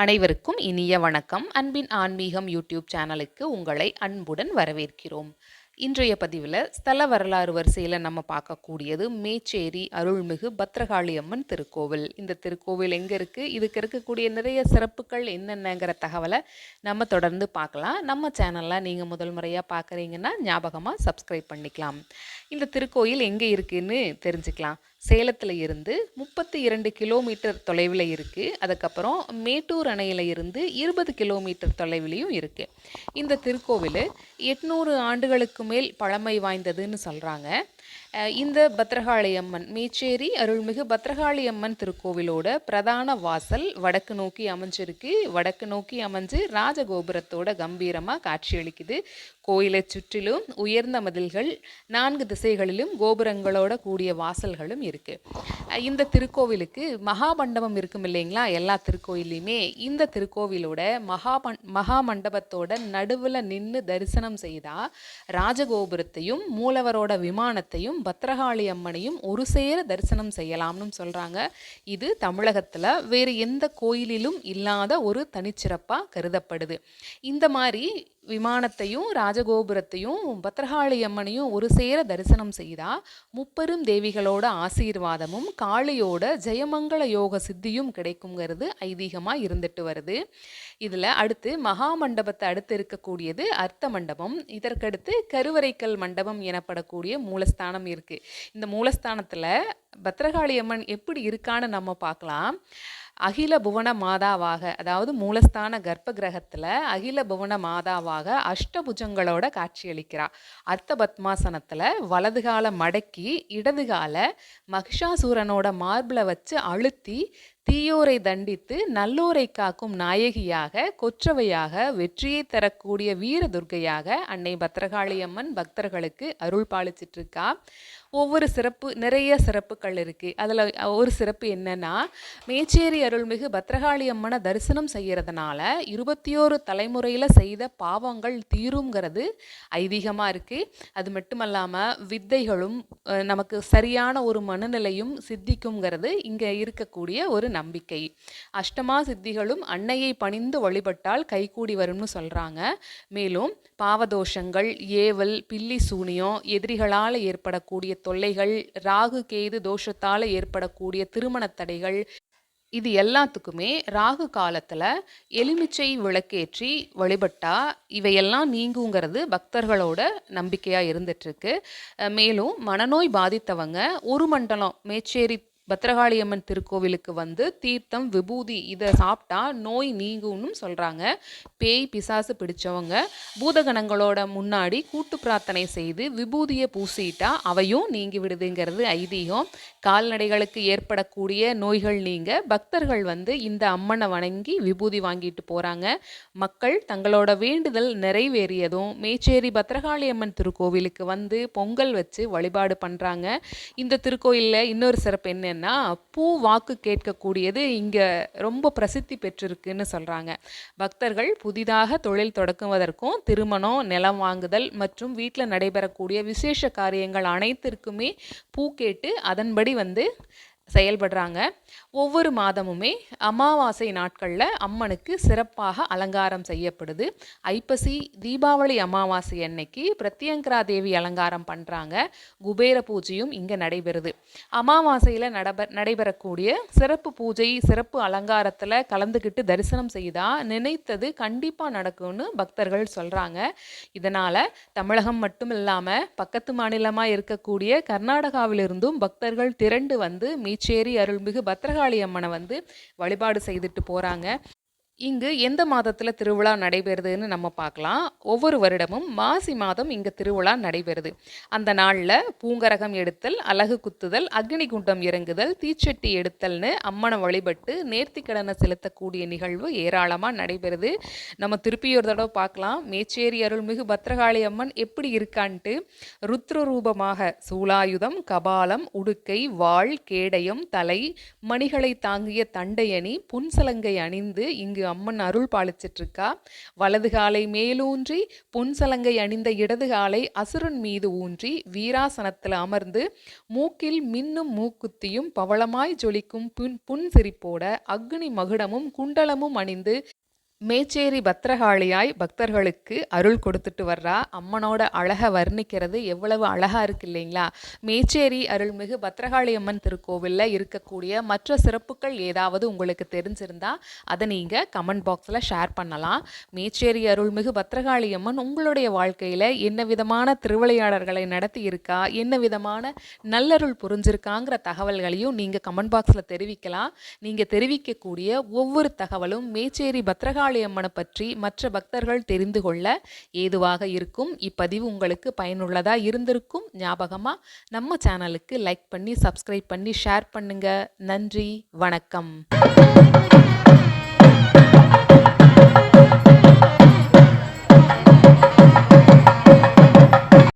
அனைவருக்கும் இனிய வணக்கம். அன்பின் ஆன்மீகம் யூடியூப் சேனலுக்கு உங்களை அன்புடன் வரவேற்கிறோம். இன்றைய பதிவில் ஸ்தல வரலாறு வரிசையில் நம்ம பார்க்கக்கூடியது மேச்சேரி அருள்மிகு பத்ரகாளி அம்மன் திருக்கோவில். இந்த திருக்கோவில் எங்கே இருக்குது, இதுக்கு இருக்கக்கூடிய நிறைய சிறப்புகள் என்னென்னங்கிற தகவலை நம்ம தொடர்ந்து பார்க்கலாம். நம்ம சேனலில் நீங்கள் முதல் முறையாக பார்க்குறீங்கன்னா ஞாபகமாக சப்ஸ்கிரைப் பண்ணிக்கலாம். இந்த திருக்கோயில் எங்கே இருக்குதுன்னு தெரிஞ்சுக்கலாம். சேலத்தில் இருந்து 32 கிலோமீட்டர் தொலைவில் இருக்குது. அதுக்கப்புறம் மேட்டூர் அணையில் இருந்து 20 கிலோமீட்டர் தொலைவிலையும் இருக்குது. இந்த திருக்கோவில் 800 ஆண்டுகளுக்கு மேல் பழமை வாய்ந்ததுன்னு சொல்கிறாங்க. இந்த பத்ரகாளி அம்மன் மேச்சேரி அருள்மிகு பத்ரகாளி அம்மன் திருக்கோவிலோட பிரதான வாசல் வடக்கு நோக்கி அமைஞ்சிருக்கு. வடக்கு நோக்கி அமைஞ்சு ராஜகோபுரத்தோட கம்பீரமாக காட்சியளிக்குது. கோயிலை சுற்றிலும் உயர்ந்த மதில்கள், 4 திசைகளிலும் கோபுரங்களோட கூடிய வாசல்களும் இருக்குது. இந்த திருக்கோவிலுக்கு மகாமண்டபம் இருக்கும் இல்லைங்களா, எல்லா திருக்கோயிலையுமே. இந்த திருக்கோவிலோட மகாமண்டபத்தோட நடுவில் நின்று தரிசனம் செய்தால் ராஜகோபுரத்தையும் மூலவரோட விமானத்தையும் பத்ரகாளி அம்மனையும் ஒரு சேர தரிசனம் செய்யலாம்னு சொல்கிறாங்க. இது தமிழகத்தில் வேறு எந்த கோயிலிலும் இல்லாத ஒரு தனிச்சிறப்பாக கருதப்படுது. இந்த மாதிரி விமானத்தையும் ராஜகோபுரத்தையும் பத்ரகாளி அம்மனையும் ஒரு சேர தரிசனம் செய்தால் முப்பெரும் தேவிகளோட ஆசீர்வாதமும் காளியோட ஜெயமங்கள யோக சித்தியும் கிடைக்குங்கிறது ஐதீகமாக இருந்துட்டு வருது. இதில் அடுத்து மகாமண்டபத்தை அடுத்து இருக்கக்கூடியது அர்த்த மண்டபம். இதற்கடுத்து கருவறைக்கல் மண்டபம் எனப்படக்கூடிய மூலஸ்தானம் இருக்குது. இந்த மூலஸ்தானத்தில் பத்ரகாளி அம்மன் எப்படி இருக்கான்னு நம்ம பார்க்கலாம். அகில புவன மாதாவாக, அதாவது மூலஸ்தான கர்ப்ப கிரகத்தில் அகில புவன மாதாவாக அஷ்டபுஜங்களோட காட்சியளிக்கிறார். அர்த்த பத்மாசனத்தில் வலது கால மடக்கி இடது கால மகிஷாசூரனோட மார்பில் வச்சு அழுத்தி தீயோரை தண்டித்து நல்லோரை காக்கும் நாயகியாக, கொற்றவையாக, வெற்றியை தரக்கூடிய வீர துர்க்கையாக அன்னை பத்ரகாளி அம்மன் பக்தர்களுக்கு அருள் பாலிச்சிட்ருக்கா. ஒவ்வொரு நிறைய சிறப்புகள் இருக்குது. அதில் ஒரு சிறப்பு என்னன்னா, மேச்சேரி அருள்மிகு பத்ரகாளி அம்மனை தரிசனம் செய்கிறதுனால 21 தலைமுறையில் செய்த பாவங்கள் தீருங்கிறது ஐதீகமாக இருக்குது. அது மட்டுமல்லாமல் வித்தைகளும் நமக்கு சரியான ஒரு மனநிலையும் சித்திக்குங்கிறது இங்கே இருக்கக்கூடிய ஒரு நம்பிக்கை. அஷ்டமா சித்திகளும் அன்னையை பணிந்து வழிபட்டால் கைகூடி வரும்னு சொல்கிறாங்க. மேலும் பாவதோஷங்கள், ஏவல், பில்லி சூனியம், எதிரிகளால் ஏற்படக்கூடிய தொல்லைகள், ராகு கேது தோஷத்தால் ஏற்படக்கூடிய திருமண தடைகள், இது எல்லாத்துக்குமே ராகு காலத்தில் எலுமிச்சை விளக்கேற்றி வழிபட்டா இவையெல்லாம் நீங்குங்கிறது பக்தர்களோட நம்பிக்கையாக இருந்துட்டுருக்கு. மேலும் மனநோய் பாதித்தவங்க ஒரு மண்டலம் மேச்சேரி பத்ரகாளி அம்மன் திருக்கோவிலுக்கு வந்து தீர்த்தம், விபூதி இதை சாப்பிட்டா நோய் நீங்கும்னு சொல்கிறாங்க. பேய் பிசாசு பிடிச்சவங்க பூதகணங்களோட முன்னாடி கூட்டு பிரார்த்தனை செய்து விபூதியை பூசிட்டா அவையும் நீங்கி விடுதுங்கிறது ஐதீகம். கால்நடைகளுக்கு ஏற்படக்கூடிய நோய்கள் நீங்க பக்தர்கள் வந்து இந்த அம்மனை வணங்கி விபூதி வாங்கிட்டு போகிறாங்க. மக்கள் தங்களோட வேண்டுதல் நிறைவேறியதும் மேச்சேரி பத்ரகாளி அம்மன் திருக்கோவிலுக்கு வந்து பொங்கல் வச்சு வழிபாடு பண்ணுறாங்க. இந்த திருக்கோயிலில் இன்னொரு சிறப்பு என்ன, பூ வாக்கு கேட்கக்கூடியது இங்கே ரொம்ப பிரசித்தி பெற்றிருக்குன்னு சொல்கிறாங்க. பக்தர்கள் புதிதாக தொழில் தொடங்குவதற்கும், திருமணம், நிலம் வாங்குதல் மற்றும் வீட்டில் நடைபெறக்கூடிய விசேஷ காரியங்கள் அனைத்திற்குமே பூ கேட்டு அதன்படி வந்து செயல்படுறாங்க. ஒவ்வொரு மாதமுமே அமாவாசை நாட்களில் அம்மனுக்கு சிறப்பாக அலங்காரம் செய்யப்படுது. ஐப்பசி தீபாவளி அமாவாசை அன்னைக்கு பிரத்யங்கரா தேவி அலங்காரம் பண்ணுறாங்க. குபேர பூஜையும் இங்கே நடைபெறுது. அமாவாசையில் நடைபெறக்கூடிய சிறப்பு பூஜை, சிறப்பு அலங்காரத்தில் கலந்துக்கிட்டு தரிசனம் செய்தால் நினைத்தது கண்டிப்பாக நடக்கும்னு பக்தர்கள் சொல்கிறாங்க. இதனால் தமிழகம் மட்டும் இல்லாமல் பக்கத்து மாநிலமாக இருக்கக்கூடிய கர்நாடகாவிலிருந்தும் பக்தர்கள் திரண்டு வந்து மேச்சேரி அருள்மிகு பத்ரகாளி அம்மனை வந்து வழிபாடு செய்துட்டு போகிறாங்க. இங்கு எந்த மாதத்தில் திருவிழா நடைபெறுதுன்னு நம்ம பார்க்கலாம். ஒவ்வொரு வருடமும் மாசி மாதம் இங்கே திருவிழா நடைபெறுது. அந்த நாளில் பூங்கரகம் எடுத்தல், அலகு குத்துதல், அக்னி குண்டம் இறங்குதல், தீச்சட்டி எடுத்தல்னு அம்மனை வழிபட்டு நேர்த்திக்கடனை செலுத்தக்கூடிய நிகழ்வு ஏராளமாக நடைபெறுது. நம்ம திருப்பி ஒரு தடவை பார்க்கலாம் மேச்சேரி அருள்மிகு பத்ரகாளி அம்மன் எப்படி இருக்கான்ட்டு. ருத்ர ரூபமாக சூலாயுதம், கபாலம், உடுக்கை, வாள், கேடயம், தலை, மணிகளை தாங்கிய தண்டையணி, புன்சலங்கை அணிந்து இங்கு அம்மன் அருள் பாலிச்சிட்டு இருக்கா. வலது காலை மேலூன்றி பொன்சலங்கை அணிந்த இடது காலை அசுரன் மீது ஊன்றி வீராசனத்தில் அமர்ந்து மூக்கில் மின்னும் மூக்குத்தியும் பவளமாய் ஜொலிக்கும் புன்சிரிப்போட அக்னி மகுடமும் குண்டலமும் அணிந்து மேச்சேரி பத்திரகாளியாய் பக்தர்களுக்கு அருள் கொடுத்துட்டு வர்றா. அம்மனோட அழகை வர்ணிக்கிறது எவ்வளவு அழகா இருக்கு இல்லைங்களா? மேச்சேரி அருள்மிகு பத்திரகாளி அம்மன் திருக்கோவிலில் இருக்கக்கூடிய மற்ற சிறப்புகள் ஏதாவது உங்களுக்கு தெரிஞ்சிருந்தா அதை நீங்கள் கமெண்ட் பாக்ஸில் ஷேர் பண்ணலாம். மேச்சேரி அருள்மிகு பத்திரகாளி அம்மன் உங்களுடைய வாழ்க்கையில் என்ன விதமான திருவிளையாடல்களை நடத்தி இருக்கா, என்ன விதமான நல்லருள் புரிஞ்சிருக்காங்கிற தகவல்களையும் நீங்கள் கமெண்ட் பாக்ஸில் தெரிவிக்கலாம். நீங்கள் தெரிவிக்கக்கூடிய ஒவ்வொரு தகவலும் மேச்சேரி பத்திரகாளி அம்மனை பற்றி மற்ற பக்தர்கள் தெரிந்து கொள்ள ஏதுவாக இருக்கும். இப்பதிவு உங்களுக்கு பயனுள்ளதா இருந்திருக்கும். ஞாபகமா நம்ம சேனலுக்கு லைக் பண்ணி சப்ஸ்கிரைப் பண்ணி ஷேர் பண்ணுங்க. நன்றி, வணக்கம்.